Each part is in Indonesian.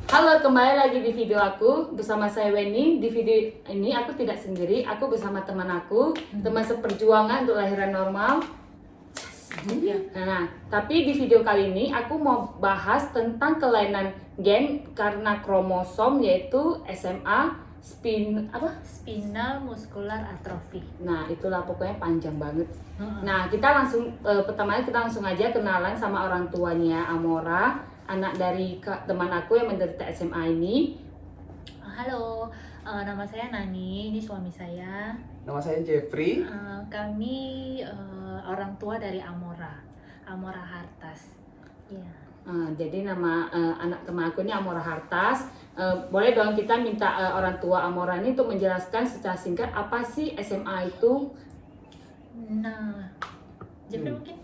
Halo, kembali lagi di video aku bersama saya Weni. Di video ini aku tidak sendiri, aku bersama teman aku, teman seperjuangan untuk lahiran normal. Nah, tapi di video kali ini aku mau bahas tentang kelainan gen karena kromosom, yaitu SMA Spinal muscular atrophy. Nah, itulah pokoknya panjang banget. Nah, kita langsung pertama kita langsung aja kenalan sama orang tuanya Amora, anak dari teman aku yang menderita SMA ini. Halo, nama saya Nani, ini suami saya. Nama saya Jeffrey. Kami orang tua dari Amora Hartas. Ya. Jadi nama anak teman aku ini Amora Hartas. Boleh dong kita minta orang tua Amora ini untuk menjelaskan secara singkat apa sih SMA itu? Nah, Jeffrey mungkin?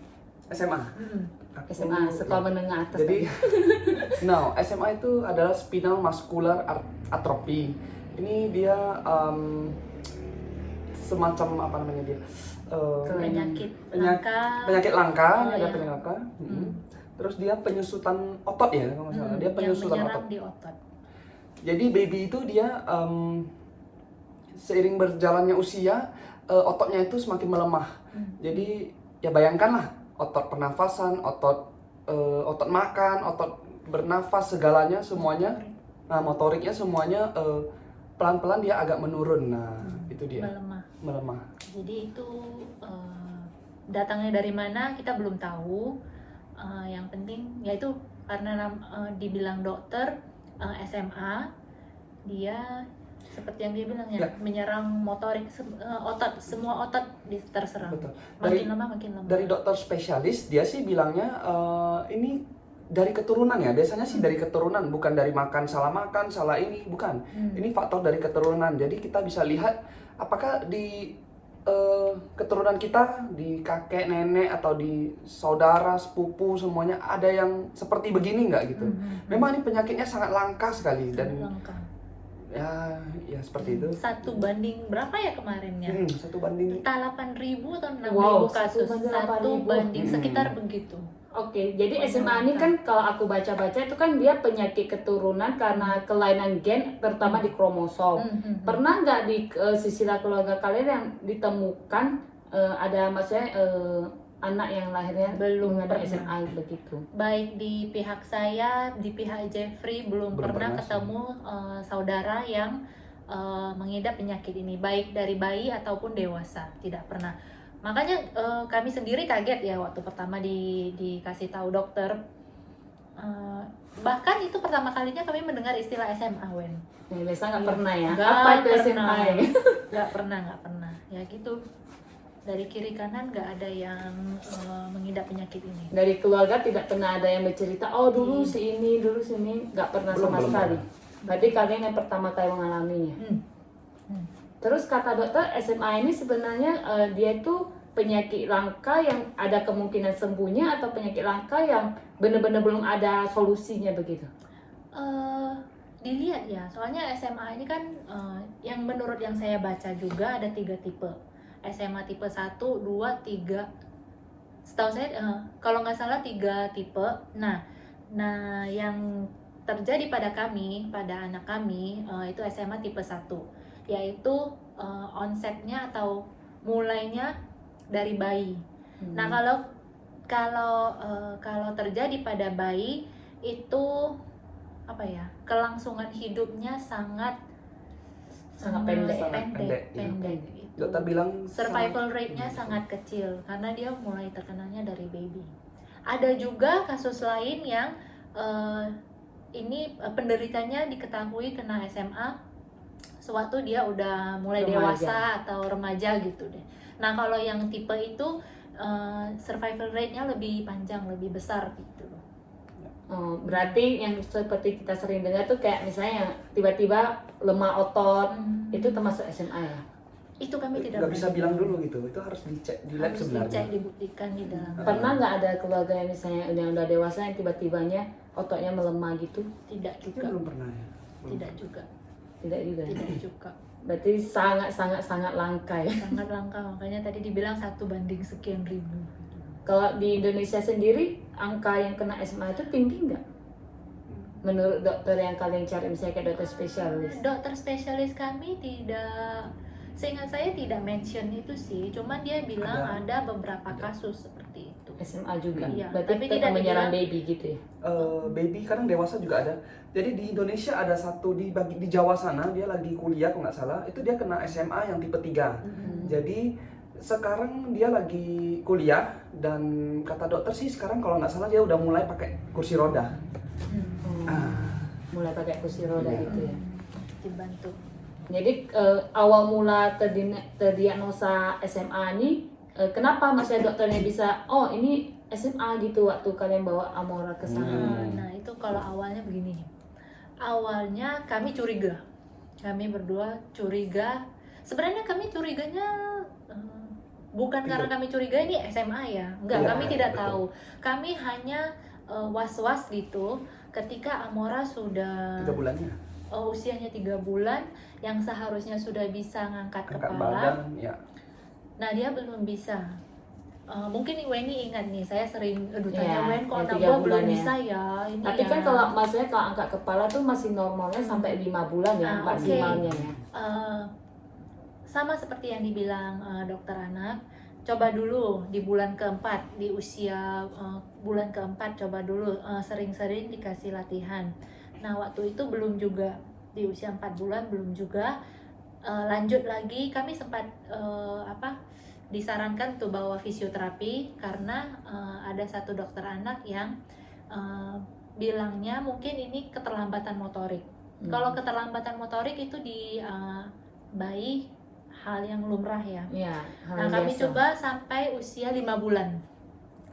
SMA. SMA, sekolah menengah atas. Jadi, SMA itu adalah spinal muscular atrophy. Ini dia semacam apa namanya dia? Penyakit langka, ya. penyakit langka. Terus dia penyusutan otot ya, kalau nggak salah. Dia penyusutan yang otot. di otot. Jadi baby itu dia seiring berjalannya usia ototnya itu semakin melemah. Jadi ya bayangkanlah otot pernafasan, otot makan, otot bernafas, segalanya semuanya, motoriknya semuanya pelan-pelan dia agak menurun. Nah itu dia melemah. Jadi itu datangnya dari mana kita belum tahu. Yang penting yaitu karena dibilang dokter SMA, dia seperti yang dia bilang ya, menyerang motorik otot, semua otot terserang. Betul. Makin lama. Dari dokter spesialis dia sih bilangnya ini dari keturunan ya. Biasanya sih dari keturunan, bukan dari salah makan, salah ini, bukan. Ini faktor dari keturunan. Jadi kita bisa lihat apakah di keturunan kita, di kakek, nenek, atau di saudara, sepupu, semuanya ada yang seperti begini nggak gitu. Memang ini penyakitnya sangat langka sekali. Langka. Ya seperti itu. 1 banding berapa ya kemarinnya? 1 banding. Entah 8.000 atau 6.000 kasus. 1 banding sekitar begitu. Oke, jadi SMA ini kan kalau aku baca-baca itu kan dia penyakit keturunan karena kelainan gen terutama di kromosom. Pernah nggak di silsilah keluarga kalian yang ditemukan ada maksudnya anak yang lahirnya belum ada pernah. SMA begitu? Baik di pihak saya, di pihak Jeffrey belum pernah ketemu saudara yang mengidap penyakit ini, baik dari bayi ataupun dewasa, tidak pernah. Makanya kami sendiri kaget ya waktu pertama dikasih tahu dokter. Bahkan itu pertama kalinya kami mendengar istilah SMA, Wen. Biasa nggak pernah ya? Nggak Apa itu pernah. SMA ya? Nggak pernah. Ya gitu. Dari kiri kanan nggak ada yang mengidap penyakit ini. Dari keluarga tidak pernah ada yang bercerita, oh dulu si ini, nggak pernah sama sekali. Berarti kalian yang pertama kali mengalaminya. Terus kata dokter, SMA ini sebenarnya dia itu penyakit langka yang ada kemungkinan sembuhnya atau penyakit langka yang benar-benar belum ada solusinya begitu? Dilihat ya, soalnya SMA ini kan yang menurut yang saya baca juga ada 3 tipe. SMA tipe 1, 2, 3. Setahu saya kalau nggak salah 3 tipe. Nah yang terjadi pada anak kami itu SMA tipe 1, yaitu onsetnya atau mulainya dari bayi. Nah kalau terjadi pada bayi itu apa ya, kelangsungan hidupnya sangat pendek. Gitu. Dokter bilang survival rate-nya sangat kecil karena dia mulai terkenanya dari baby. Ada juga kasus lain yang ini penderitanya diketahui kena SMA sewaktu dia udah mulai dewasa atau remaja gitu deh. Nah kalau yang tipe itu survival rate-nya lebih panjang, lebih besar gitu. Berarti yang seperti kita sering dengar tuh kayak misalnya yang tiba-tiba lemah otot, itu termasuk SMA ya? Itu kami tidak bisa bilang dulu gitu, itu harus dicek di lab sebenarnya. Dicek, dibuktikan di dalam. Pernah nggak ada keluarga yang misalnya udah dewasa yang tiba-tibanya ototnya melemah gitu? Tidak juga. Belum pernah ya? Tidak juga. Tidak juga. Berarti sangat langka ya? Sangat langka, makanya tadi dibilang 1 banding sekian ribu. Kalau di Indonesia sendiri angka yang kena SMA itu tinggi nggak? menurut dokter yang kalian cari, misalnya kayak dokter spesialis? Dokter spesialis kami tidak, seingat saya tidak mention itu sih, cuman dia bilang ada beberapa kasus seperti itu. SMA juga, Iya, berarti tapi tetap tidak menyerang dibilang- baby gitu ya? Baby kadang dewasa juga ada. Jadi di Indonesia ada satu di Jawa sana, dia lagi kuliah kalau nggak salah, itu dia kena SMA yang tipe 3. Jadi sekarang dia lagi kuliah dan kata dokter sih sekarang kalau nggak salah dia udah mulai pakai kursi roda. Mulai pakai kursi roda Iya. gitu ya. Dibantu. Jadi awal mula terdiagnosa SMA ini kenapa maksudnya dokternya bisa ini SMA gitu waktu kalian bawa Amora ke sana? Nah itu kalau awalnya begini, awalnya kami curiga, kami berdua curiga. Sebenarnya kami curiganya bukan karena kami curiga ini SMA ya, enggak, Iya, kami tidak betul. tahu. Kami hanya was-was gitu ketika Amora sudah 3 bulannya. usianya 3 bulan, yang seharusnya sudah bisa ngangkat Angkat kepala. badan, ya. Nah dia belum bisa. Mungkin Weni ingat nih, saya sering tanya Iya, Wen kok yang anak 3 gua belum bulan ya. bisa ya. Ini Tapi ya. kan kalau maksudnya kalau angkat kepala tuh masih normalnya sampai 5 bulan ya maksimalnya ya. Sama seperti yang dibilang dokter anak, coba dulu di bulan keempat, di usia bulan keempat coba dulu sering-sering dikasih latihan. Nah waktu itu belum juga, di usia 4 bulan belum juga. Lanjut lagi kami sempat disarankan untuk bawa fisioterapi karena ada satu dokter anak yang bilangnya mungkin ini keterlambatan motorik. Kalau keterlambatan motorik itu di bayi hal yang lumrah ya. Iya, hal Nah, kami biasa. coba sampai usia 5 bulan.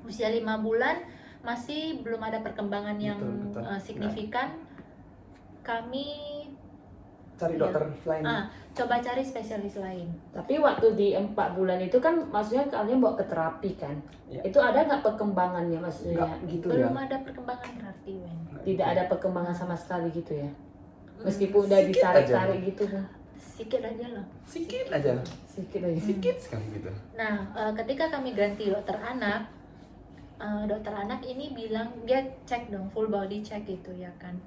Usia 5 bulan masih belum ada perkembangan yang Betul. signifikan. Kami Cari Iya. dokter lain. coba cari spesialis lain. Tapi waktu di 4 bulan itu kan maksudnya kalian bawa ke terapi kan? Iya. Itu ada nggak perkembangannya maksudnya? Enggak gitu ya. Belum ada perkembangan berarti, Wen. Tidak ada perkembangan sama sekali gitu ya? Meskipun udah Sedikit ditarik-tarik gitu kan? Sedikit aja lah. Sedikit aja. Sedikit aja. Sedikit sekali gitu. Nah, ketika kami ganti dokter anak ini bilang dia cek dong, full body check gitu ya kan.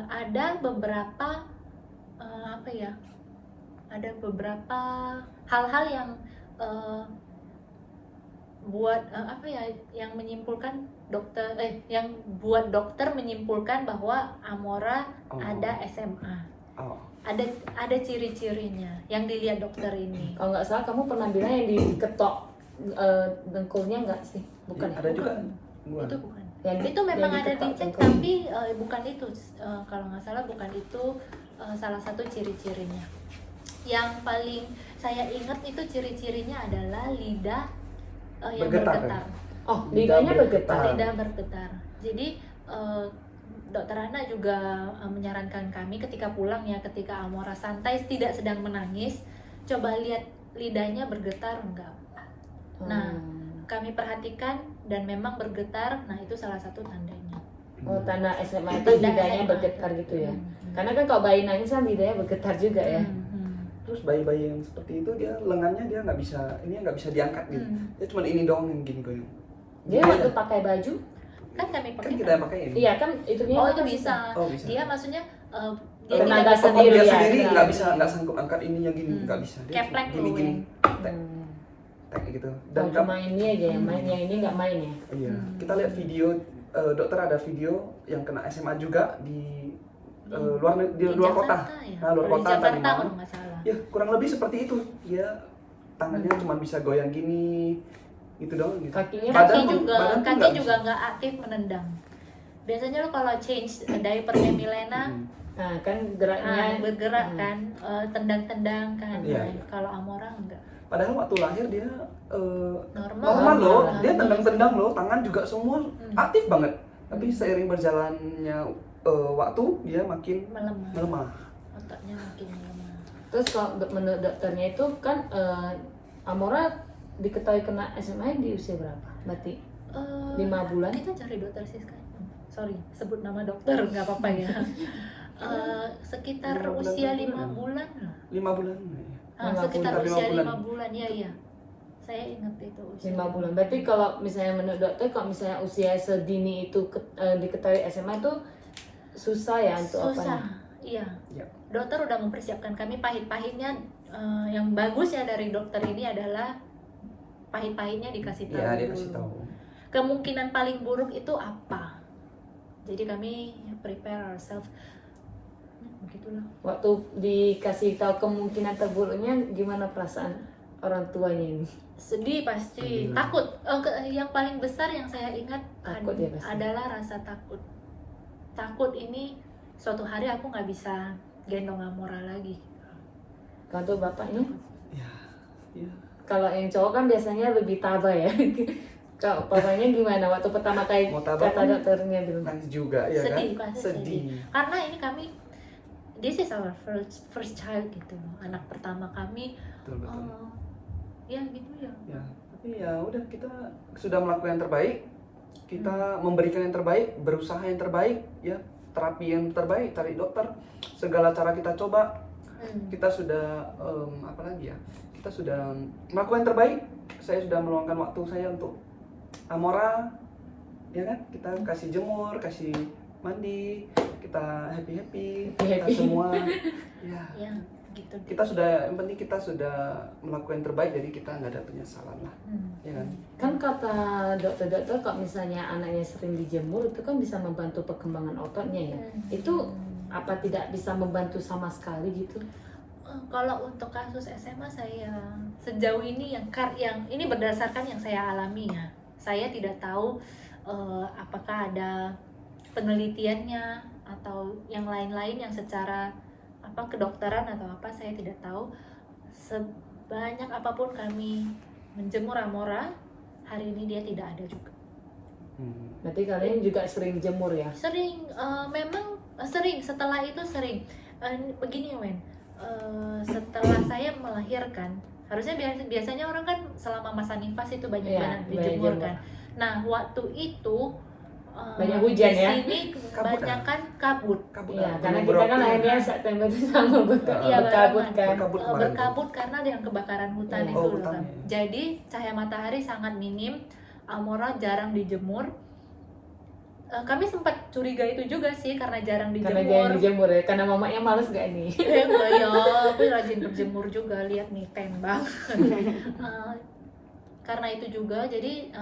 Ada beberapa ada beberapa hal-hal yang yang menyimpulkan yang buat dokter menyimpulkan bahwa Amora ada SMA. Oh. Ada ciri-cirinya yang dilihat dokter ini. Kalau nggak salah kamu pernah bilang yang diketok dengkulnya nggak sih? Bukan. Ada juga. Bukan. Itu bukan. Yang Itu memang yang ada diketok dicek dengkul. tapi bukan itu. Kalau nggak salah bukan itu salah satu ciri-cirinya. Yang paling saya ingat itu ciri-cirinya adalah lidah yang Bergetar, bergetar. Oh, Lidah lidahnya bergetar. Lidah bergetar. Jadi dokter Ana juga menyarankan kami ketika pulang ya, ketika Amora santai tidak sedang menangis, coba lihat lidahnya bergetar enggak. Nah, kami perhatikan dan memang bergetar. Nah, itu salah satu tandanya. Oh, tanda SMA itu Tanda lidahnya SMA. bergetar gitu ya? Karena kan kalau bayi nangis kan lidahnya bergetar juga ya? Terus bayi-bayi yang seperti itu dia lengannya dia nggak bisa diangkat gitu. Dia cuma ini doang yang gini goyang. Dia waktu pakai baju? Kan kami Kan pakai. kita yang pakai ini. Iya kan itunya. Oh, kan itu bisa. Oh, bisa. Dia maksudnya dia Tenaga tidak bisa sendiri Dia ya, sendiri iya. nggak sanggup angkat ininya gini, nggak bisa. Dia Keplek gini loh, gini, Wen. tek gitu. Dan cuma ini aja yang main, yang ini nggak main ya? Iya, kita lihat video dokter ada video yang kena SMA juga di luar kota. Jakarta, ya? Nah, luar Di kota Jakarta tadi malam. kalau nggak salah. Ya, kurang lebih seperti itu. Dia tangannya cuma bisa goyang gini, gitu doang gitu. Kakinya Kaki Badan juga tuh kaki nggak juga bisa. nggak aktif menendang. Biasanya lo kalau change diapernya Milena Nah kan geraknya bergerak kan, tendang-tendang kan. Iya, Nah, iya. kalau Amora enggak. Padahal waktu lahir dia Normal. normal loh, Normal. dia tendang-tendang loh, tangan juga semua aktif banget. Tapi seiring berjalannya waktu dia makin Melemah. melemah. Otaknya makin melemah. terus kalau menurut dokternya itu kan Amora diketahui kena SMA di usia berapa? Berarti 5 bulan? Kita cari dokter Siska. Sorry, sebut nama dokter nggak apa-apa ya. Sekitar 5 bulan, usia 6 5 bulan. bulan lah. 5 bulan. Sekitar bulan. usia 5 5 bulan, iya. Saya ingat itu usia 5 bulan. Berarti kalau misalnya menurut dokter kalau misalnya usia sedini itu diketahui SMA itu susah ya untuk susah. apanya. Iya. Ya. Dokter udah mempersiapkan kami pahit-pahitnya. Yang bagus ya dari dokter ini adalah pahit-pahitnya dikasih tahu. Iya, dia kasih dulu. tahu. Kemungkinan paling buruk itu apa? Jadi kami prepare ourselves. Begitulah. Waktu dikasih tahu kemungkinan terburuknya, gimana perasaan orang tuanya ini? Sedih pasti, Sedih lah. takut. Yang paling besar yang saya ingat Takut ya pasti. adalah rasa takut. Takut ini suatu hari aku nggak bisa gendong Amora lagi. Kalau untuk bapaknya, Ya. Ya. kalau yang cowok kan biasanya lebih tabah ya. Kalau papanya gimana waktu pertama kali Mau tabah kata kan? dokternya dulu? Nangis juga ya Sedih, kan? pasti Sedih. Karena ini kami, this is our first child gitu, anak pertama kami. Betul betul. Ya gitu ya. Ya, tapi ya udah, kita sudah melakukan yang terbaik. Kita memberikan yang terbaik, berusaha yang terbaik, ya, terapi yang terbaik, cari dokter, segala cara kita coba. Kita sudah apa lagi ya? Kita sudah melakukan yang terbaik. Saya sudah meluangkan waktu saya untuk Amora, ya kan? Kita kasih jemur, kasih mandi, kita happy, kita semua. Ya, Ya gitu. kita sudah, yang penting kita sudah melakukan yang terbaik, jadi kita nggak ada penyesalan lah, ya kan? Kan kata dokter-dokter kalau misalnya anaknya sering dijemur itu kan bisa membantu perkembangan ototnya ya. Itu apa tidak bisa membantu sama sekali gitu? Kalau untuk kasus SMA saya sejauh ini yang ini berdasarkan yang saya alami ya. Saya tidak tahu apakah ada penelitiannya atau yang lain-lain yang secara kedokteran atau apa, saya tidak tahu. Sebanyak apapun kami menjemur Amora, hari ini dia tidak ada juga. Berarti kalian juga sering jemur ya? Sering, memang sering. Setelah itu sering. Begini Wen, setelah saya melahirkan, harusnya biasanya orang kan selama masa nifas itu banyak Iya, banget banyak dijemur jemur. kan. Nah waktu itu Banyak hujan di ya? sini kebanyakan kabut. Kabut, Iya, ah, karena gunung kita kan berapi. akhirnya September itu sama Iya, berkabut kan. Berkabut kemarin Berkabut karena ada yang kebakaran hutan Iya. itu Oh, loh hutan, kan. ya. Jadi cahaya matahari sangat minim, Amora jarang dijemur. Kami sempat curiga itu juga sih karena jarang Karena dijemur. jangan dijemur ya, karena mamanya males gak nih? Enggak ya, aku rajin berjemur juga, lihat nih tembak. Karena itu juga, jadi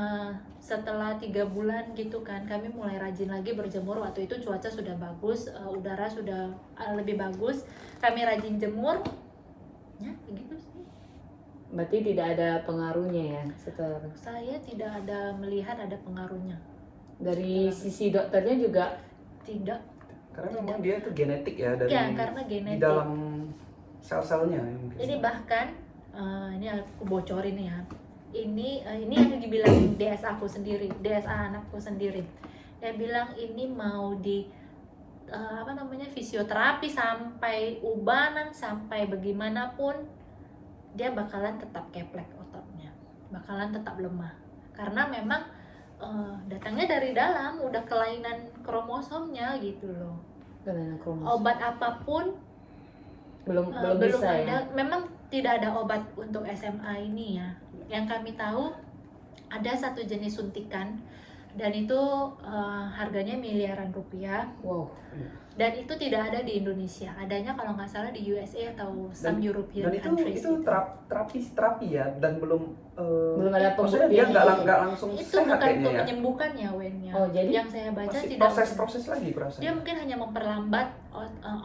setelah 3 bulan gitu kan, kami mulai rajin lagi berjemur. Waktu itu cuaca sudah bagus, udara sudah lebih bagus, kami rajin jemur. Ya, begitu sih. Berarti tidak ada pengaruhnya ya setelah. Saya tidak ada melihat ada pengaruhnya. Dari sisi dokternya juga Tidak. Karena memang dia itu genetik ya, dari Ya, karena di genetik. dalam sel-selnya. Ini bahkan ini aku bocorin ya. Ini yang dibilang DSA aku sendiri, DSA anakku sendiri. Dia bilang ini mau di fisioterapi sampai ubanan sampai bagaimanapun dia bakalan tetap keplek ototnya, bakalan tetap lemah karena memang datangnya dari dalam, udah kelainan kromosomnya gitu loh. kelainan kromosom. Obat apapun belum belum bisa ada, ya. memang tidak ada obat untuk SMA ini ya. Yang kami tahu ada satu jenis suntikan dan itu harganya miliaran rupiah Wow. dan itu tidak ada di Indonesia. Adanya kalau nggak salah di USA atau some European Dan countries. itu terapi ya, dan belum ada maksudnya dia pembuktian. nggak langsung Itu sehat bukan kayaknya untuk ya. menyembuhkan ya Wen ya. Oh, jadi yang saya baca Masih tidak proses lagi dia perasaan. mungkin hanya memperlambat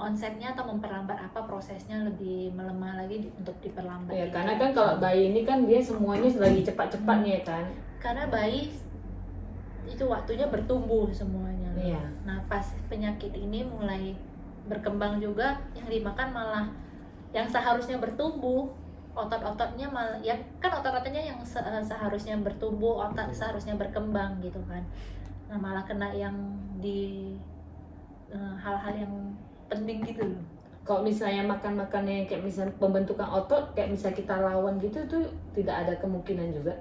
onsetnya atau memperlambat prosesnya lebih melemah lagi untuk diperlambat. Ya, gitu. karena kan kalau bayi ini kan dia semuanya lagi cepat-cepatnya kan. Karena bayi itu waktunya bertumbuh semuanya. Iya. Nah pas penyakit ini mulai berkembang juga, yang dimakan malah yang seharusnya bertumbuh, otot-ototnya malah, ya kan otot-ototnya yang seharusnya bertumbuh, otot seharusnya berkembang gitu kan. Nah malah kena yang di hal-hal yang penting gitu loh. Kalau misalnya makan-makannya kayak misalnya pembentukan otot kayak misalnya kita lawan gitu tuh tidak ada kemungkinan juga.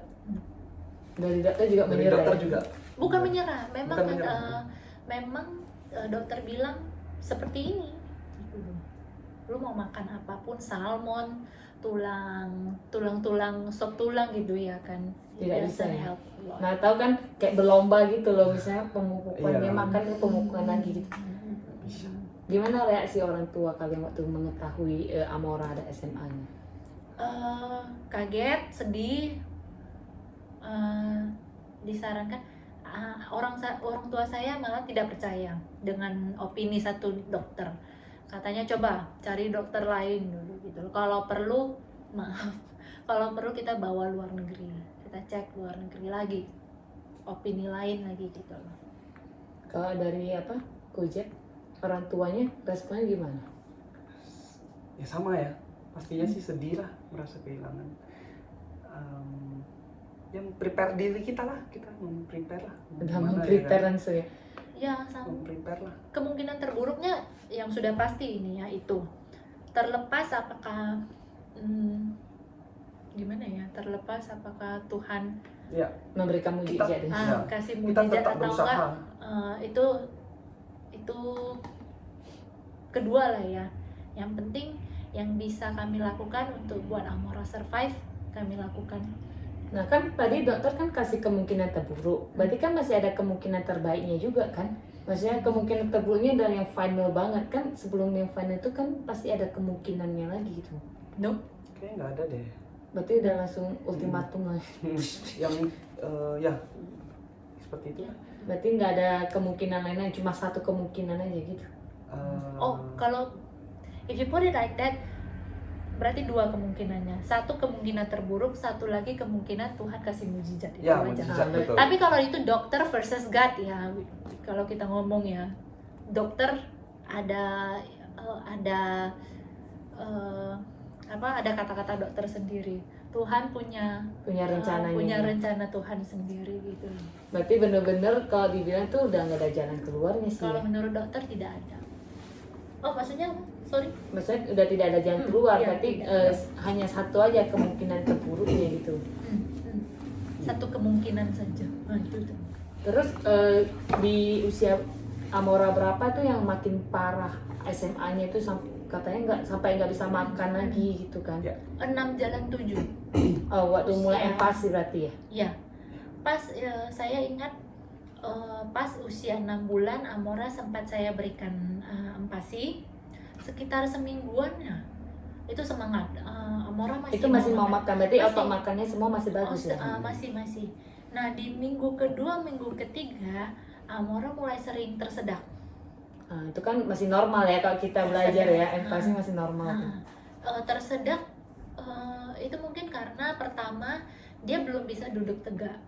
Dari dokter juga Dari menyerah. dokter ya? juga. Bukan menyerah, memang Bukan menyerah. memang dokter bilang seperti ini. Gitu loh. Lu mau makan apapun, salmon, tulang sop tulang gitu ya kan. Tidak It bisa doesn't ya? help a lot. Nah, tahu kan kayak berlomba gitu loh, misalnya pemupukannya Iya. makan ke pemupukan lagi gitu. Gimana reaksi orang tua kalian waktu mengetahui Amora ada SMA-nya? Kaget, sedih, disarankan. Orang tua saya malah tidak percaya dengan opini satu dokter. Katanya coba cari dokter lain dulu gitu. Kalau perlu, maaf, kalau perlu kita bawa luar negeri, kita cek luar negeri lagi, opini lain lagi gitu loh. Kalau dari Kojek, orang tuanya responnya gimana? Ya sama ya, pastinya sih sedih lah, merasa kehilangan. Yang prepare diri kita lah, kita prepare lah. Udah Gimana memprepare ya kan? langsung ya? Ya sama. Prepare lah. Kemungkinan terburuknya yang sudah pasti ini ya itu. Terlepas apakah gimana ya? Terlepas apakah Tuhan Ya, Memberikan mujizat. Ya. kasih kita mujizat tetap atau berusaha. enggak, itu kedua lah ya. Yang penting yang bisa kami lakukan untuk buat Amora survive, kami lakukan. Nah kan tadi dokter kan kasih kemungkinan terburuk, berarti kan masih ada kemungkinan terbaiknya juga kan? Maksudnya kemungkinan terburuknya dan yang final banget kan, sebelum yang final itu kan pasti ada kemungkinannya lagi gitu. No? Kayaknya nggak ada deh. Berarti udah langsung ultimatum lah. Yang ya seperti itu. Berarti nggak ada kemungkinan lainnya, cuma satu kemungkinan aja gitu. Oh, kalau if you put it like that, berarti dua kemungkinannya. Satu kemungkinan terburuk, satu lagi kemungkinan Tuhan kasih mujizat itu Ya, aja. mujizat betul. Tapi kalau itu dokter versus God ya, kalau kita ngomong ya, dokter ada ada kata-kata dokter sendiri. Tuhan punya Rencananya. punya rencana Tuhan sendiri gitu. Berarti bener-bener kalau dibilang tuh udah nggak ada jalan keluarnya sih. Kalau Ya? menurut dokter tidak ada. Oh, maksudnya apa? Sorry. Maksudnya udah tidak ada jalan keluar, iya, berarti tidak. hanya satu aja kemungkinan terburuknya gitu. Satu kemungkinan saja. Nah, itu tuh. Terus di usia Amora berapa tuh yang makin parah SMA-nya itu katanya sampai nggak bisa makan lagi gitu kan? Ya. 6 jalan 7. Oh, waktu mulai Usia- empasi berarti ya? Ya. Pas saya ingat pas usia 6 bulan Amora sempat saya berikan empasi sekitar semingguan ya. Itu semangat. Amora masih Itu masih mau makan, berarti Masih. otot makannya semua masih bagus ya? masih. Nah, di minggu kedua, minggu ketiga Amora mulai sering tersedak. Nah, itu kan masih normal ya kalau kita belajar ya, empasi masih normal. Tersedak itu mungkin karena pertama dia belum bisa duduk tegak.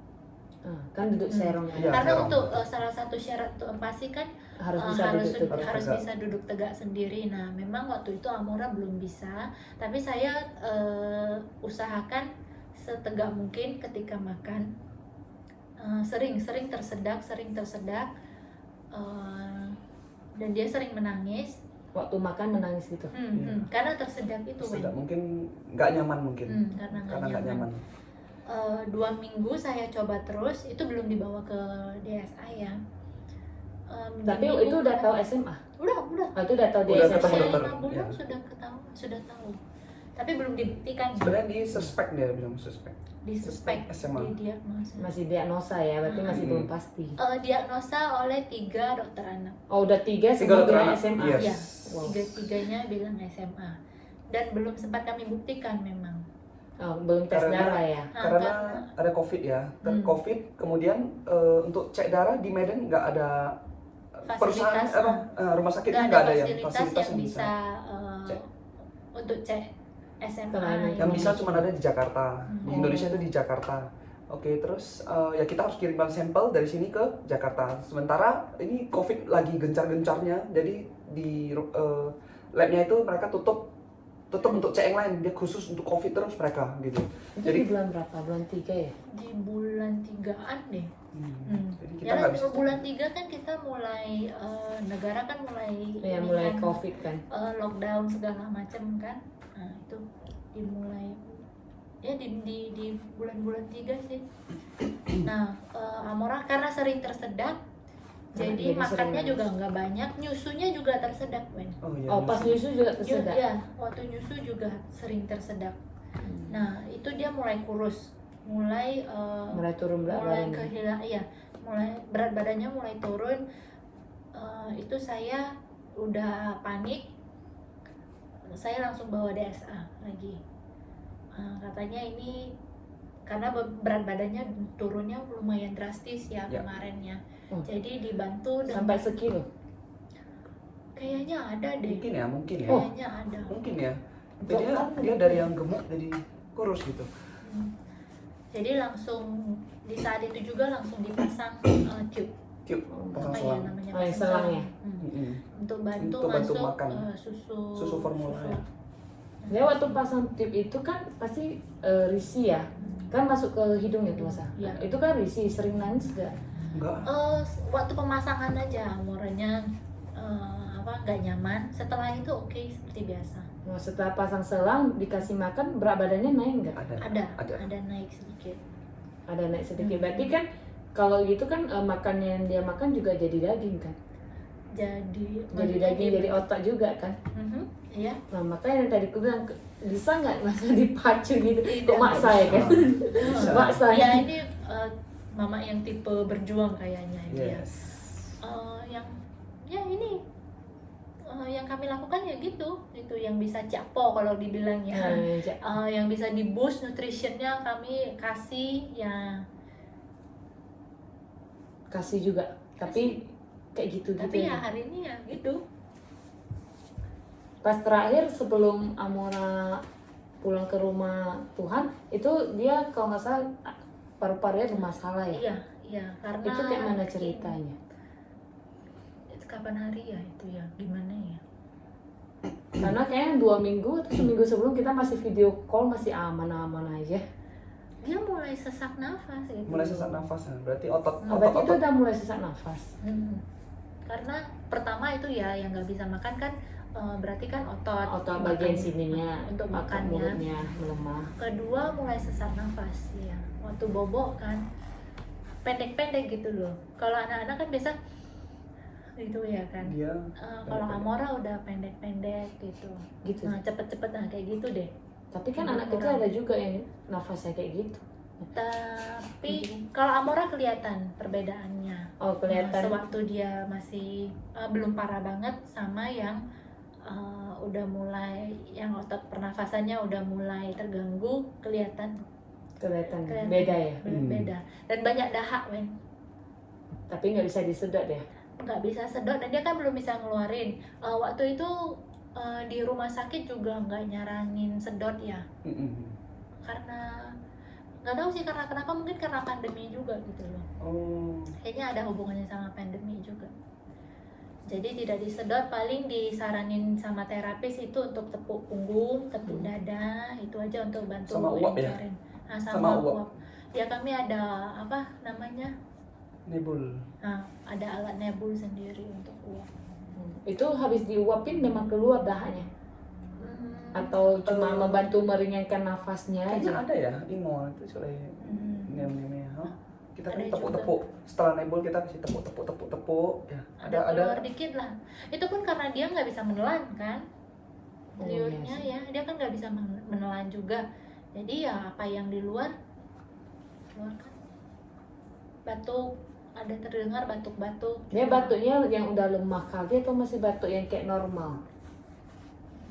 Kan duduk serong Iya, Karena serong. untuk salah satu syarat untuk empasi kan harus bisa duduk tegak. harus tegak. bisa duduk tegak sendiri. Nah, memang waktu itu Amora belum bisa, tapi saya usahakan setegak mungkin ketika makan. Sering tersedak, dan dia sering menangis. Waktu makan menangis gitu. Karena tersedak itu, Tidak, Wen. mungkin nggak nyaman mungkin. Karena Karena nggak nggak nyaman. nyaman. 2 minggu saya coba terus, itu belum dibawa ke DSI ya. Tapi Minggu itu udah ke- tahu SMA? udah Itu udah tahu di Udah SMA? ketemu usia dokter, 5 bulan ya. sudah tahu, tapi belum dibuktikan. Sebenarnya di suspek dia bilang suspek. Disuspek, SMA. didiagnosa. Masih diagnosa ya, berarti masih Hmm. belum pasti. Diagnosa oleh 3 dokter anak. Oh, udah 3 Tiga semua dokter bilang anak. SMA? Yes. Ya, Wow. 3-tiganya bilang SMA, dan belum sempat kami buktikan memang. Oh, belum tes Karena- darah ya? Karena ada COVID ya. COVID, kemudian untuk cek darah di Medan nggak ada perusahaan Fasilitas, rumah sakitnya nggak nggak ada ada yang fasilitas yang bisa cek. untuk cek SMA. Kemana? Yang bisa cuma ada di Jakarta. Di Oh. Indonesia itu di Jakarta. Oke, terus ya kita harus kirimkan sampel dari sini ke Jakarta. Sementara ini COVID lagi gencar-gencarnya, jadi di labnya itu mereka tutup untuk cek yang lain. Dia khusus untuk COVID terus mereka gitu. Itu Jadi di bulan berapa? Bulan 3 ya? Di bulan 3-an deh. jadi kita Ya nggak lah, bisa. bulan 3 kan kita mulai negara kan mulai Ya, ini mulai kan, COVID kan? lockdown segala macam kan. Nah, itu dimulai ya di bulan-bulan 3 sih. Nah, Amora karena sering tersedak, jadi jadi sering makannya nangis. juga nggak banyak, nyusunya juga tersedak, Wen. Oh, iya, Oh, pas nyusu juga tersedak? Ya, waktu nyusu juga sering tersedak. Nah, itu dia mulai kurus, mulai Mulai turun berat mulai badannya. kehilangan, iya, mulai berat badannya mulai turun. Itu saya udah panik, saya langsung bawa DSA lagi. Katanya ini karena berat badannya turunnya lumayan drastis ya kemarinnya. Jadi dibantu Sampai sekilo. kayaknya ada deh. Mungkin ya. Kayaknya ada. Mungkin ya. Jadi dia dari yang gemuk jadi kurus gitu. Jadi langsung di saat itu juga langsung dipasang tube. Pasang Apa ya selang. namanya? Oh, yang Pasang selang selang. ya? Untuk bantu Untuk bantu masuk makan. susu formula ya. Dia waktu pasang tip itu kan pasti risih ya, kan masuk ke hidung ya masa. Iya. Itu kan risih, sering nangis gak? Enggak. Waktu pemasangan aja morenya nggak nyaman. Setelah itu oke seperti biasa. Nah, setelah pasang selang dikasih makan, berat badannya naik nggak? Ada naik sedikit. Ada naik sedikit. Berarti kan kalau gitu kan makannya yang dia makan juga jadi daging kan? Jadi Daging, jadi otak juga kan? Iya. Nah makanya yang tadi aku bilang bisa nggak masa dipacu gitu? Tidak, Kok maksa ya kan? Bisa. Maksa. Ya ini mama yang tipe berjuang kayaknya dia. Yes. Yang kami lakukan ya gitu yang bisa capo kalau dibilang ya. Yang bisa di boost nutritionnya kami kasih ya. Kasih juga, tapi kayak gitu Tapi ya hari ini ya gitu. Pas terakhir sebelum Amora pulang ke rumah Tuhan, itu dia kalau nggak salah paru-parunya bermasalah ya? Iya karena Itu kayak mana ceritanya? Itu kapan hari ya itu ya gimana ya? Karena kayaknya 2 minggu atau seminggu sebelum kita masih video call masih aman-aman aja. Dia mulai sesak nafas gitu. Mulai sesak nafas ya. Berarti otot Berarti itu udah mulai sesak nafas. Karena pertama itu ya yang nggak bisa makan kan berarti kan otot bagian makan- sininya untuk otot makannya. mulutnya melemah. Kedua mulai sesak nafas ya. Waktu bobo kan pendek-pendek gitu loh. Kalau anak-anak kan biasa gitu ya kan. dia Kalau Amora udah pendek-pendek gitu. Gitu. Nah cepet-cepet kayak gitu deh. Tapi kan Ini anak kecil kurang. ada juga yang nafasnya kayak gitu. Tapi kalau Amora kelihatan perbedaannya. Oh kelihatan. Sewaktu dia masih belum parah banget sama yang udah mulai yang otot pernafasannya udah mulai terganggu kelihatan Beda ya. beda dan banyak dahak Tapi nggak bisa disedot ya. nggak bisa sedot dan dia kan belum bisa ngeluarin. Waktu itu di rumah sakit juga nggak nyaranin sedot ya karena nggak tahu sih karena kenapa, mungkin karena pandemi juga gitu loh. Kayaknya ada hubungannya sama pandemi juga. Jadi tidak disedot, paling disaranin sama terapis itu untuk tepuk punggung, tepuk dada, itu aja untuk bantu Sama uap ya? encerin. Nah, Sama sama uap. uap. Ya kami ada apa namanya? Nebul. Nah, ada alat nebul sendiri untuk uap. Itu habis diuapin memang keluar dahanya. Atau cuma membantu meringankan nafasnya Kayaknya aja. ada ya imo itu soalnya nem-nemnya. Kita kan Ada tepuk-tepuk setelah nebul kita kasih tepuk ya. Ada keluar dikit lah. Itu pun karena dia nggak bisa menelan kan. Oh, Liurnya iya ya, dia kan nggak bisa menelan juga. Jadi ya apa yang di luar keluarkan. Batuk, ada terdengar batuk-batuk. Dia batuknya yang udah lemah kali atau masih batuk yang kayak normal?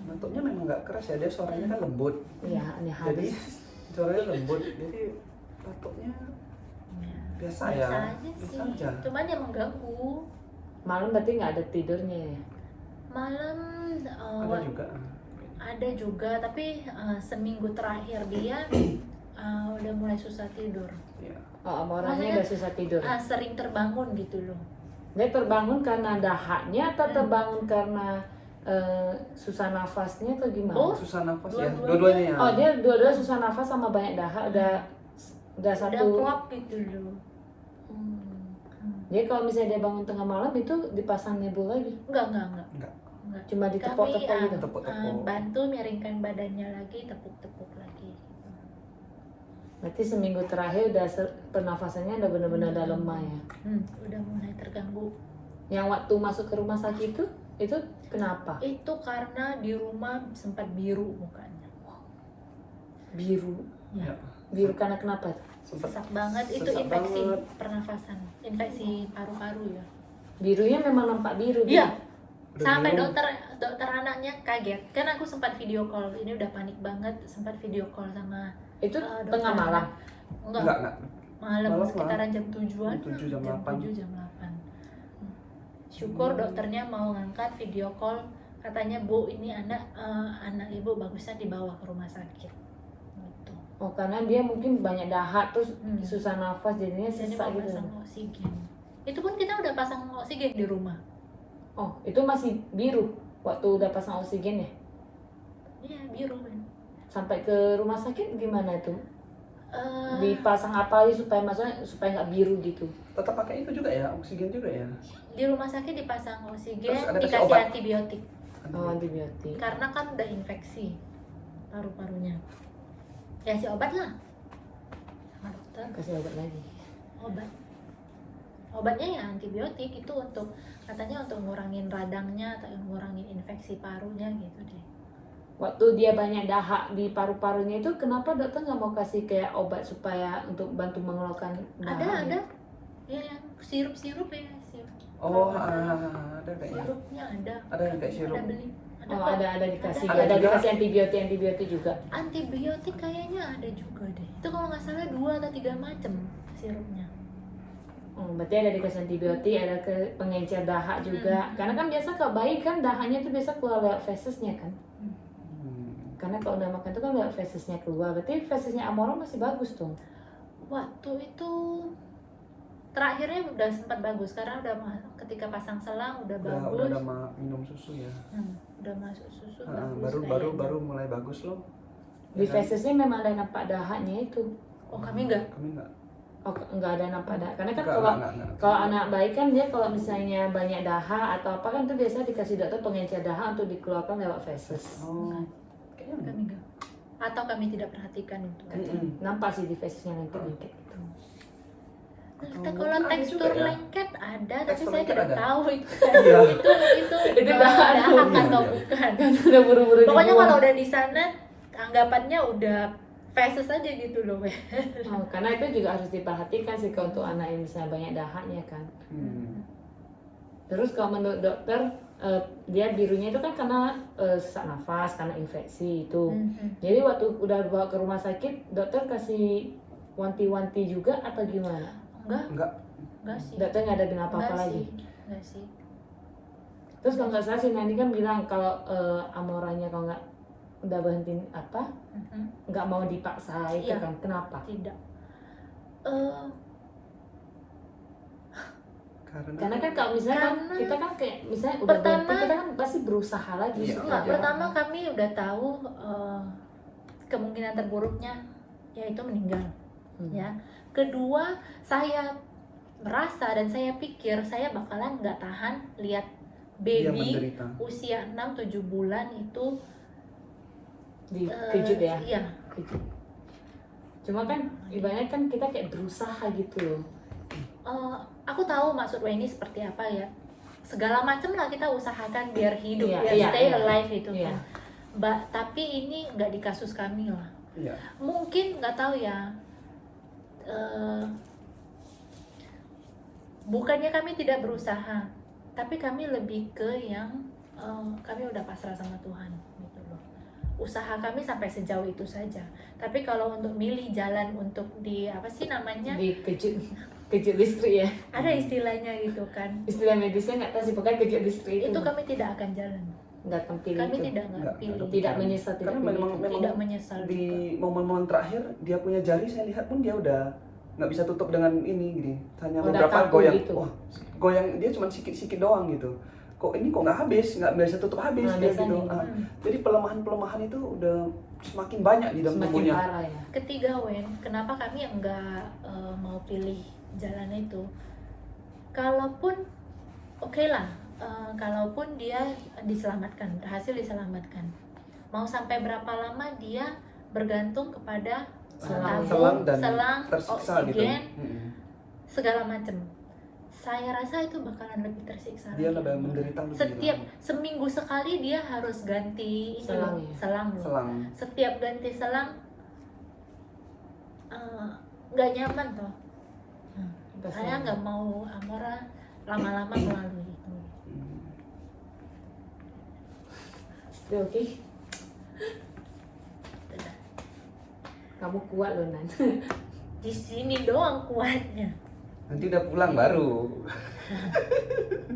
Batuknya memang nggak keras ya, dia suaranya kan lembut. Iya, ini Jadi habis. suaranya lembut. Jadi batuknya biasa ya. aja Biasa sih. aja. Cuman yang mengganggu. Malam berarti nggak ada tidurnya ya? Malam Ada juga. ada juga, tapi seminggu terakhir dia udah mulai susah tidur. Ya. Oh, sama orangnya Maksudnya, udah susah tidur. Sering terbangun gitu loh. Dia terbangun karena dahaknya atau terbangun karena susah nafasnya atau gimana? Oh, Susah nafas ya. Dua-duanya. Dua-duanya ya. Oh, dia dua-dua susah nafas sama banyak dahak udah Udah satu. klop gitu loh. Jadi kalau misalnya dia bangun tengah malam itu dipasang nebul lagi. Enggak. Enggak. Cuma ditepok-tepok Kami gitu. Tepuk-tepuk. bantu miringkan badannya lagi, tepuk-tepuk lagi. Berarti seminggu terakhir udah pernafasannya udah benar-benar udah lemah ya. Udah mulai terganggu. Yang waktu masuk ke rumah sakit itu kenapa? Itu karena di rumah sempat biru mukanya. Biru. Ya. Biru karena kenapa? Sesak banget, itu sesak infeksi banget. pernafasan, infeksi paru-paru ya. Birunya memang nampak biru. Iya. Udah Sampai bingung. dokter anaknya kaget. Kan aku sempat video call, ini udah panik banget, sempat video call sama Itu dokter tengah malam. anak. Enggak, Enggak. malam Malam, sekitaran jam 7-an. Jam 7, jam 8. 7, jam 8. Syukur dokternya mau ngangkat video call, katanya Bu ini anak ibu bagusnya dibawa ke rumah sakit. Gitu. Oh, karena dia mungkin banyak dahak terus Hmm. susah nafas jadinya Jadi sesak mau gitu. pasang oksigen. Itu pun kita udah pasang oksigen di rumah. Oh, itu masih biru waktu udah pasang oksigen ya? Iya biru kan. Sampai ke rumah sakit gimana tuh? Eh, Dipasang apa aja supaya maksudnya supaya nggak biru gitu? Tetap pakai itu juga ya, oksigen juga ya. di rumah sakit dipasang oksigen, Terus ada kasih dikasih obat? antibiotik Oh, antibiotik. karena kan udah infeksi paru-parunya. Kasih obat lah sama dokter. Kasih obat lagi. Obatnya ya antibiotik, itu untuk katanya untuk ngurangin radangnya atau ngurangin infeksi parunya gitu deh. Waktu dia banyak dahak di paru-parunya itu kenapa dokter nggak mau kasih kayak obat supaya untuk bantu mengeluarkan dahak? Ada ya yang sirup ya sirup. Oh, Kalau nggak salah, ada kayaknya. sirupnya ada. Ada yang kayak sirup. Ada beli. Ada Oh, kok. ada dikasih. Ada Ada juga. dikasih antibiotik juga. Antibiotik kayaknya ada juga deh. Itu kalau nggak salah 2 atau 3 macam sirupnya. Oh, berarti ada dikasih antibiotik, ada ke pengencer dahak juga. Karena kan biasa kalau bayi kan dahaknya itu biasa keluar lewat fesesnya kan. Karena kalau udah makan itu kan lewat fesesnya keluar. Berarti fesesnya Amora masih bagus tuh. Waktu itu terakhirnya udah sempat bagus karena udah ketika pasang selang udah bagus. Udah minum susu ya. Udah masuk susu Ah, bagus. baru mulai bagus loh. Di Ya kan? fesesnya memang ada nampak dahaknya itu. Oh kami enggak. Kami enggak. Oh, enggak ada nampak dahak. Karena kan Enggak. kalau anak bayi kan dia kalau misalnya banyak dahak atau apa kan itu biasa dikasih dokter pengencer dahak untuk dikeluarkan lewat feses. Oh. Kayaknya Kami enggak. Atau kami tidak perhatikan itu. Nampak sih di fesesnya lengket-lengket gitu. Kalau Ada tekstur juga ya? lengket ada, tapi Tekstur saya lengket tidak ada? tahu itu Iya. itu dahak. dahak Iya, atau iya. bukan. Udah buru-buru Pokoknya dibuang. kalau udah di sana anggapannya udah feses aja gitu loh. Oh, karena itu juga harus diperhatikan sih kalau untuk anak yang misalnya banyak dahaknya kan. Terus kalau menurut dokter dia birunya itu kan karena sesak nafas, karena infeksi itu. Jadi waktu udah bawa ke rumah sakit, dokter kasih wanti-wanti juga atau gimana? Enggak sih. Dokter nggak ada bilang apa-apa Enggak lagi. sih. Enggak sih. Terus kalau nggak salah si Nani kan bilang kalau Amoranya kalau nggak udah berhenti apa, nggak mau dipaksa itu Iya. kan? Kenapa? Tidak. Karena kan kalau misalnya kan Karena kita kan kayak misalnya udah pertama- berhenti kita kan pasti berusaha lagi. Iya, supaya Enggak, dia- pertama kami udah tahu kemungkinan terburuknya yaitu meninggal. Ya. Kedua, saya merasa dan saya pikir saya bakalan nggak tahan lihat Dia baby menderita. usia 6-7 bulan itu dikejut ya. Iya. Kejut. Cuma kan ibaratnya kan kita kayak berusaha gitu loh. Aku tahu maksud Weni seperti apa ya. Segala macam lah kita usahakan biar hidup, Iya, biar iya, stay iya. alive itu Iya. kan. Tapi ini nggak di kasus kami lah. Iya. Mungkin nggak tahu ya. Bukannya kami tidak berusaha, tapi kami lebih ke yang kami udah pasrah sama Tuhan gitu loh. Usaha kami sampai sejauh itu saja. Tapi kalau untuk milih jalan untuk di apa sih namanya? Kejut listrik ya. Ada istilahnya gitu kan. Istilah medisnya nggak tahu sih, pokoknya kejut listrik Itu kami tidak akan jalan. nggak akan pilih Kami itu. tidak Nggak pilih. Tidak menyesal, tidak Karena pilih. memang Tidak menyesal di juga. momen-momen terakhir dia punya jari, saya lihat pun dia udah nggak bisa tutup dengan ini gini, hanya Udah beberapa kaku goyang. gitu. Wah, goyang dia cuma sikit-sikit doang gitu. Kok ini kok nggak habis, nggak bisa tutup habis Nah, dia biasanya. gitu. Jadi pelemahan itu udah semakin banyak di dalam Semakin tubuhnya. parah ya. Ketiga Wen, kenapa kami enggak mau pilih jalan itu? Kalaupun oke lah, kalaupun dia diselamatkan, berhasil diselamatkan, mau sampai berapa lama dia bergantung kepada tabung, dan selang, tersiksa gitu. oksigen, segala macam. Saya rasa itu bakalan lebih tersiksa. Dia lagi. lebih menderita lebih Setiap lama. seminggu sekali dia harus ganti ini Selang loh, ya? selang loh. Selang. Setiap ganti selang nggak nyaman toh. Pas Saya selang. nggak mau Amora lama-lama melalui itu. Itu oke. Kamu kuat loh Nan. Di sini doang kuatnya. Nanti udah pulang baru.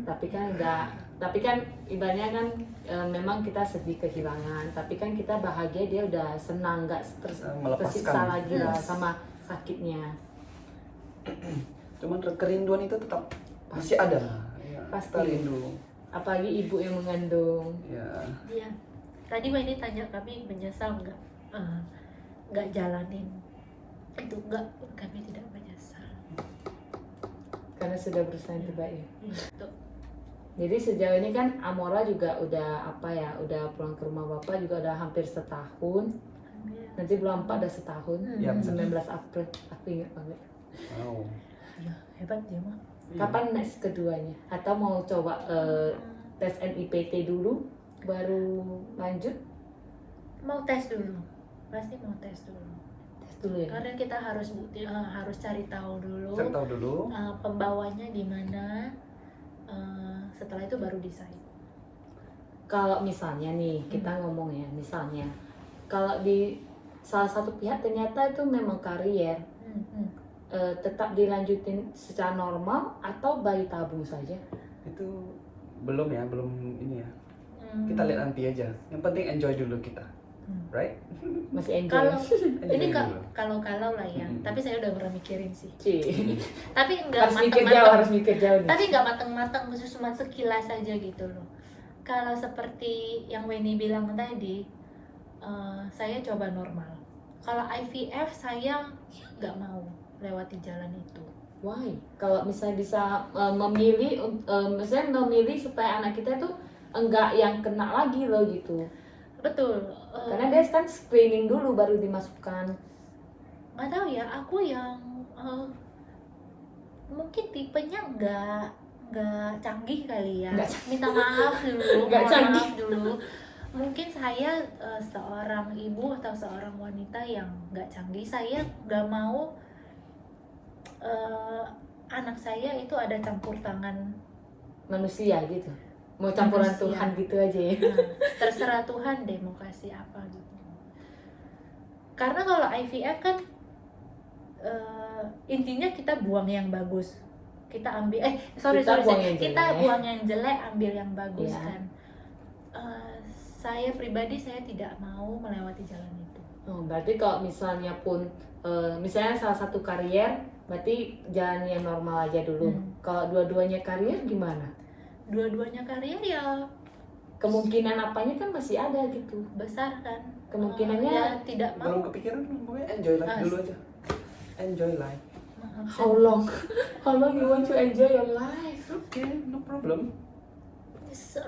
Tapi kan ibaratnya kan memang kita sedih kehilangan, tapi kan kita bahagia dia udah senang, nggak Melepaskan. tersiksa lagi lah sama sakitnya. Cuman kerinduan itu tetap masih ada. Ya, Pasti. kita rindu. Apalagi ibu yang mengandung. Ya. Iya. Tadi Wendy tanya kami menyesal nggak jalanin itu, nggak, kami tidak menyesal. Karena sudah berusaha yang terbaik. Tuh. Jadi sejauh ini kan Amora juga udah udah pulang ke rumah bapak juga udah hampir setahun. Nanti bulan 4 udah setahun. Iya, 19 April, aku ingat banget. Wow. Ya, hebat dia mah. Kapan next keduanya? Atau mau coba tes NIPT dulu baru lanjut? Mau tes dulu, pasti mau tes dulu. Tes dulu ya. Karena kita harus cari tahu dulu. Cari tahu dulu. Pembawanya di mana. Setelah itu baru decide. Kalau misalnya nih kita ngomong ya, misalnya kalau di salah satu pihak ternyata itu memang karier, tetap dilanjutin secara normal atau bayi tabung saja? Itu belum ini ya. Kita lihat nanti aja. Yang penting enjoy dulu kita. Right? Masih enjoy. Kalau ini Enjoy dulu. kalau lah ya. Tapi saya udah pernah mikirin sih. Cih. Tapi nggak harus mikir jauh, mateng-mateng. harus mikir jauh nih. Tapi nggak matang-matang, cuma sekilas aja gitu loh. Kalau seperti yang Weni bilang tadi, saya coba normal. Kalau IVF saya nggak mau lewati jalan itu. Why? Kalau misalnya bisa misalnya memilih supaya anak kita tuh enggak yang kena lagi loh gitu. Betul. Karena dia kan screening dulu baru dimasukkan. Nggak tahu ya, aku yang mungkin tipenya nggak canggih kali ya. Minta maaf dulu, Nggak mohon canggih. maaf dulu. Mungkin saya seorang ibu atau seorang wanita yang nggak canggih. Saya nggak mau anak saya itu ada campur tangan Manusia gitu. Mau campuran Manusia. Tuhan gitu aja ya. Terserah Tuhan deh mau kasih apa gitu. Karena kalau IVF kan intinya kita buang yang bagus, kita ambil kita buang yang jelek, ambil yang bagus Iya. kan. Saya pribadi saya tidak mau melewati jalan itu. Oh, berarti kalau misalnya pun misalnya salah satu karier, berarti jalan yang normal aja dulu. Kalau dua-duanya karier gimana? Dua-duanya karier ya Kemungkinan apanya kan masih ada gitu. besar kan. Kemungkinannya Ya tidak Belum mau. kepikiran, pokoknya enjoy life dulu aja. Enjoy life. How long you want to enjoy your life? Okay, no problem.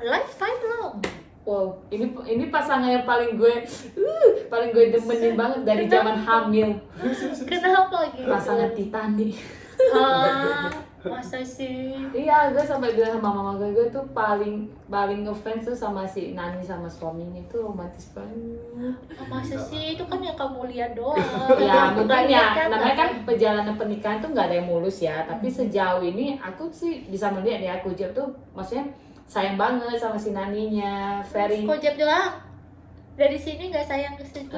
Lifetime long. Wow, ini pasangan yang paling gue demenin banget dari zaman hamil. Kenapa gitu? Pasangan Titanic. Masa sih? Iya, gue sampai bilang sama mama gue tuh paling ngefans tuh sama si Nani sama suaminya, itu romantis banget. Masa sih? Itu kan yang kamu lihat doang. Ya mungkin ya, Kan, namanya kan perjalanan pernikahan tuh nggak ada yang mulus ya. Tapi sejauh ini aku sih bisa melihat ya, aku tuh maksudnya sayang banget sama si Naninya, very Kojab doang. Dari sini nggak sayang ke situ.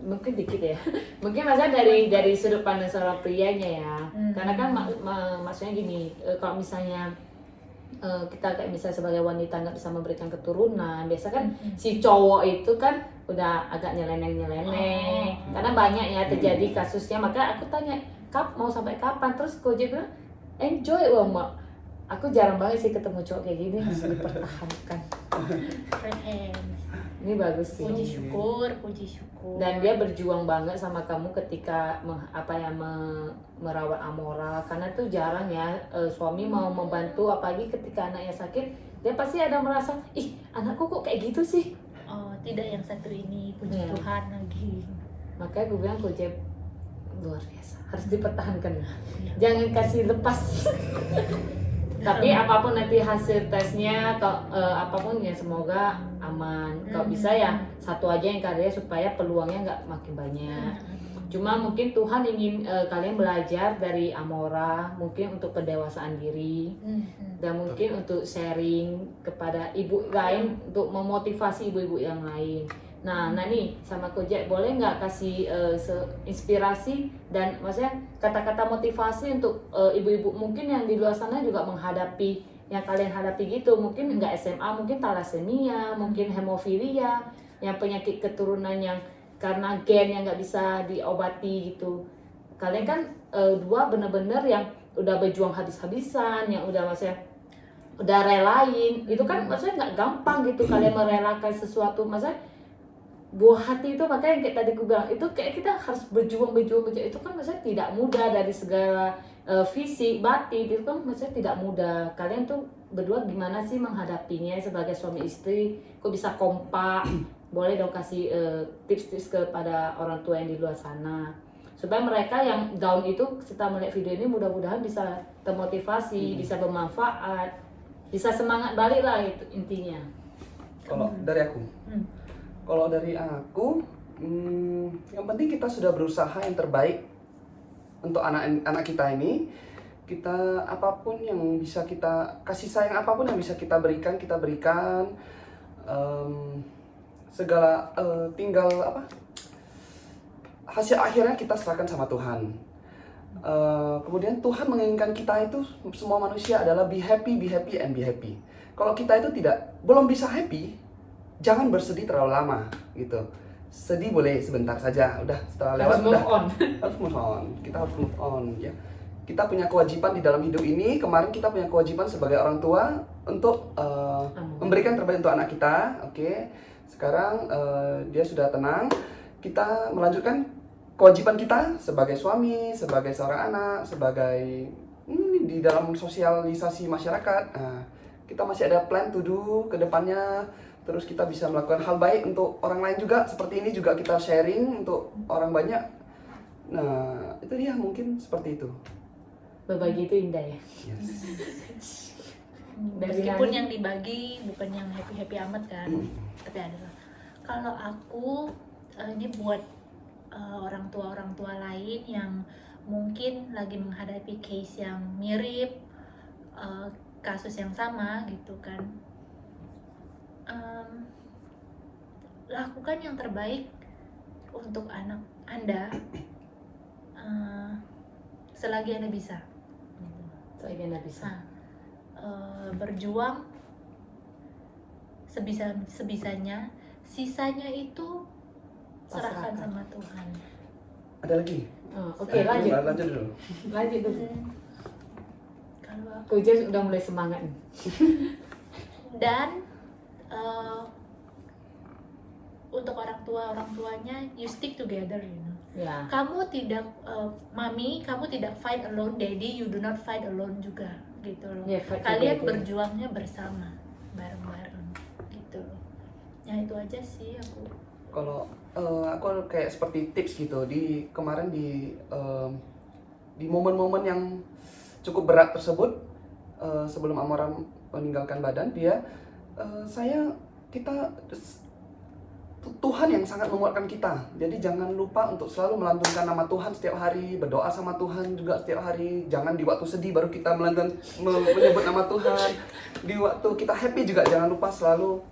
mungkin dikit ya. Mungkin maksudnya dari sudut pandang seorang prianya ya. Karena kan maksudnya gini, kalau misalnya kita kayak misalnya sebagai wanita nggak bisa memberikan keturunan, biasa kan si cowok itu kan udah agak nyeleneh. Karena banyak ya terjadi kasusnya. Maka aku tanya, mau sampai kapan? Terus Kojab bilang enjoy. Wah mak, aku jarang banget sih ketemu cowok kayak gini, harus dipertahankan. Friends. Ini bagus sih. Puji syukur. Dan dia berjuang banget sama kamu ketika merawat Amora, karena tuh jarang ya suami mau membantu, apalagi ketika anaknya sakit dia pasti ada merasa, ih anakku kok kayak gitu sih. Oh, tidak yang satu ini, puji Ya. Tuhan lagi. Makanya gue bilang Kojab luar biasa, harus dipertahankan. Ya. Jangan kasih lepas. Tapi apapun nanti hasil tesnya, apapun ya semoga aman. Kalau bisa ya satu aja yang karya supaya peluangnya nggak makin banyak. Cuma mungkin Tuhan ingin kalian belajar dari Amora, mungkin untuk pendewasaan diri, dan mungkin untuk sharing kepada ibu lain, untuk memotivasi ibu-ibu yang lain. Nah nih sama Kojek boleh nggak kasih inspirasi dan maksudnya kata-kata motivasi untuk ibu-ibu mungkin yang di luar sana juga menghadapi yang kalian hadapi gitu, mungkin nggak SMA, mungkin thalassemia, mungkin hemofilia, yang penyakit keturunan yang karena gen yang nggak bisa diobati gitu. Kalian kan dua bener-bener yang udah berjuang habis-habisan, yang udah maksudnya udah relain, itu kan maksudnya nggak gampang gitu kalian merelakan sesuatu, maksudnya buah hati itu, makanya kayak tadi aku bilang itu kayak kita harus berjuang itu kan maksudnya tidak mudah dari segala fisik, batin, itu kan maksudnya tidak mudah. Kalian tuh berdua gimana sih menghadapinya sebagai suami istri, kok bisa kompak? Boleh dong kasih tips-tips kepada orang tua yang di luar sana supaya mereka yang down itu setelah melihat video ini mudah-mudahan bisa termotivasi, bisa bermanfaat, bisa semangat balik lah, itu intinya. Kalau dari aku, yang penting kita sudah berusaha yang terbaik untuk anak-anak kita ini. Kita apapun yang bisa kita kasih sayang, apapun yang bisa kita berikan, segala tinggal hasil akhirnya kita serahkan sama Tuhan. Kemudian Tuhan menginginkan kita itu semua manusia adalah be happy and be happy. Kalau kita itu belum bisa happy, jangan bersedih terlalu lama gitu. Sedih boleh sebentar saja, udah setelah lewat udah harus move on. Kita harus move on ya. Kita punya kewajiban di dalam hidup ini. Kemarin kita punya kewajiban sebagai orang tua untuk memberikan terbaik untuk anak kita. Oke. Sekarang dia sudah tenang. Kita melanjutkan kewajiban kita sebagai suami, sebagai seorang anak, sebagai di dalam sosialisasi masyarakat. Nah, kita masih ada plan to do ke depannya. Terus kita bisa melakukan hal baik untuk orang lain juga. Seperti ini juga kita sharing untuk orang banyak. Nah, itu dia mungkin seperti itu. Berbagi itu indah ya. Yes. Meskipun yang dibagi bukan yang happy amat kan, tapi ada. Kalau aku ini buat orang tua lain yang mungkin lagi menghadapi case yang mirip, kasus yang sama gitu kan. Lakukan yang terbaik untuk anak Anda selagi Anda bisa. Selagi Anda bisa. Berjuang sebisanya, sisanya itu serahkan sama Tuhan. Ada lagi? Oke, lanjut dulu. Lanjut dulu. Kalau Ko Jess udah mulai semangat nih. Dan untuk orang tuanya, you stick together, you know. Ya. Kamu tidak, mami, kamu tidak fight alone, daddy, you do not fight alone juga, gitu loh. Yeah, fight Kalian together. berjuangnya bersama, bareng-bareng, gitu loh. Ya itu aja sih aku. Kalau aku kayak seperti tips gitu kemarin di momen-momen yang cukup berat tersebut, sebelum Amora meninggalkan badan dia, Tuhan yang sangat menguatkan kita. Jadi jangan lupa untuk selalu melantunkan nama Tuhan setiap hari, berdoa sama Tuhan juga setiap hari. Jangan di waktu sedih baru kita menyebut nama Tuhan. Di waktu kita happy juga jangan lupa selalu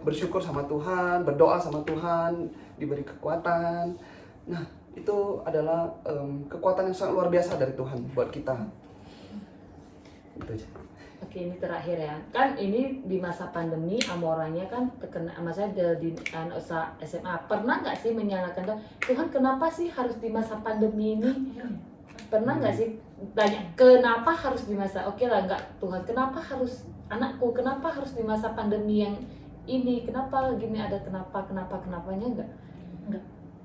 bersyukur sama Tuhan, berdoa sama Tuhan, diberi kekuatan. Nah, itu adalah kekuatan yang sangat luar biasa dari Tuhan buat kita. Itu aja. Oke, ini terakhir ya. Kan ini di masa pandemi Amoranya kan terkena, maksudnya di SMA. Pernah nggak sih menyalahkan Tuhan, kenapa sih harus di masa pandemi ini? Pernah nggak sih tanya kenapa harus di masa, oke lah nggak Tuhan, kenapa harus anakku, kenapa harus di masa pandemi yang ini, kenapa gini, ada kenapanya nggak?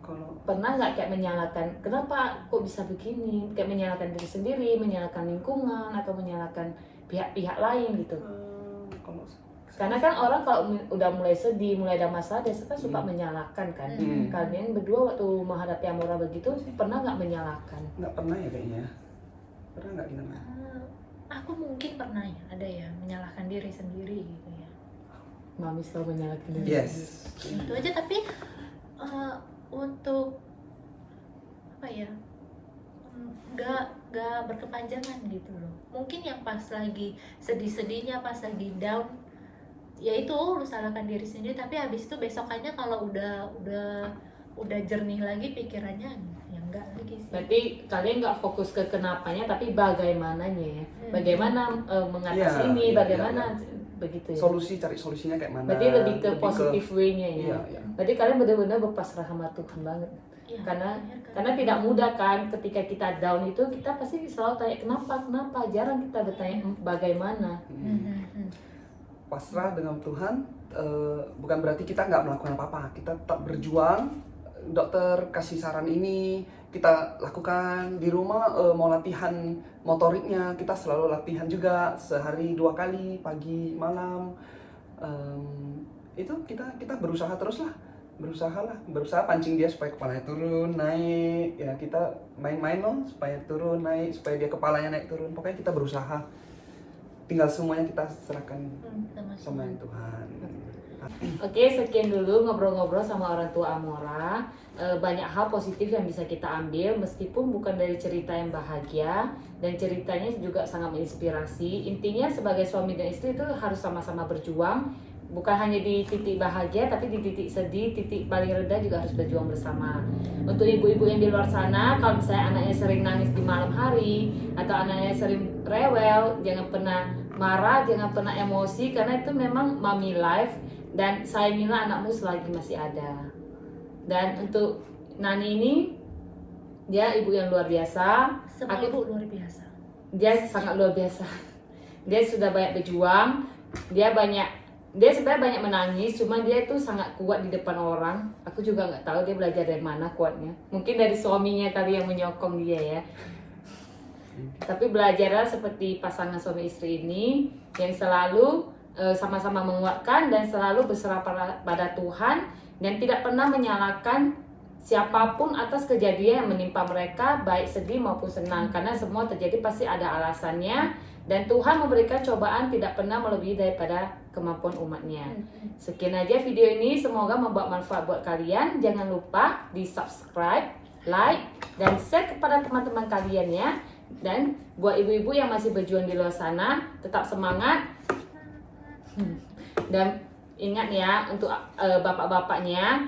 Kalau Pernah nggak kayak menyalahkan kenapa kok bisa begini, kayak menyalahkan diri sendiri, menyalahkan lingkungan, atau menyalahkan pihak-pihak lain gitu? Karena kan orang kalau udah mulai sedih, mulai ada masalah, biasanya kan suka menyalahkan kan. Kalian berdua waktu menghadapi Amora begitu pernah nggak menyalahkan? nggak pernah ya kayaknya. Pernah nggak kita? Aku mungkin pernah ya, ada ya menyalahkan diri sendiri gitu ya. Mami selalu menyalahkan diri sendiri. Yes. Itu aja. Tapi untuk apa ya, nggak berkepanjangan gitu loh. Mungkin yang pas lagi sedih-sedihnya, pas lagi down, ya itu lu salahkan diri sendiri. Tapi habis itu besokannya kalau udah jernih lagi pikirannya, ya enggak lagi sih. Berarti kalian nggak fokus ke kenapanya, tapi bagaimananya ya. Bagaimana mengatasi Iya, ini, iya, bagaimana begitu ya. Cari solusinya kayak mana? Berarti lebih ke positive way-nya ya. Iya, iya. Berarti kalian benar-benar berpasrah sama Tuhan banget. Ya, Karena tidak mudah kan ketika kita down itu, kita pasti selalu tanya kenapa, jarang kita bertanya bagaimana. Pasrah dengan Tuhan bukan berarti kita nggak melakukan apa-apa. Kita tetap berjuang. Dokter kasih saran ini, kita lakukan di rumah. Mau latihan motoriknya, kita selalu latihan juga sehari 2 kali, pagi malam. Itu kita berusaha terus lah, berusaha pancing dia supaya kepalanya turun naik. Ya kita main-main loh supaya turun naik, supaya dia kepalanya naik turun. Pokoknya kita berusaha. Tinggal semuanya kita serahkan sama yang Tuhan. Oke, sekian dulu ngobrol-ngobrol sama orang tua Amora. Banyak hal positif yang bisa kita ambil, meskipun bukan dari cerita yang bahagia, dan ceritanya juga sangat menginspirasi. Intinya sebagai suami dan istri itu harus sama-sama berjuang, bukan hanya di titik bahagia, tapi di titik sedih, titik paling rendah juga harus berjuang bersama. Untuk ibu-ibu yang di luar sana, kalau misalnya anaknya sering nangis di malam hari, atau anaknya sering rewel, jangan pernah marah, jangan pernah emosi, karena itu memang mommy life. Dan sayangilah anakmu selagi masih ada. Dan untuk Nani ini, dia ibu yang luar biasa. Semua ibu luar biasa. Dia sangat luar biasa. Dia sudah banyak berjuang. Dia sebenarnya banyak menangis. Cuma dia itu sangat kuat di depan orang. Aku juga nggak tahu dia belajar dari mana kuatnya. Mungkin dari suaminya kali yang menyokong dia ya. Tapi belajarlah seperti pasangan suami istri ini yang selalu sama-sama menguatkan dan selalu berserah pada Tuhan, dan tidak pernah menyalahkan siapapun atas kejadian yang menimpa mereka, baik sedih maupun senang, karena semua terjadi pasti ada alasannya, dan Tuhan memberikan cobaan tidak pernah melebihi daripada kemampuan umatnya. Sekian aja video ini, semoga membawa manfaat buat kalian. Jangan lupa di subscribe, like, dan share kepada teman-teman kalian ya. Dan buat ibu-ibu yang masih berjuang di luar sana, tetap semangat. Dan ingat ya, untuk bapak-bapaknya,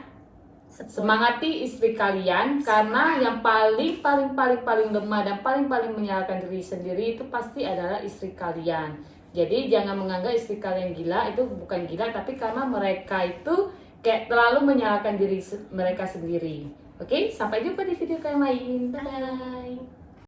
semangati istri kalian, karena yang paling lemah dan paling menyalahkan diri sendiri itu pasti adalah istri kalian. Jadi jangan menganggap istri kalian gila, itu bukan gila, tapi karena mereka itu kayak terlalu menyalahkan diri mereka sendiri. Oke, sampai jumpa di video yang lain. Bye.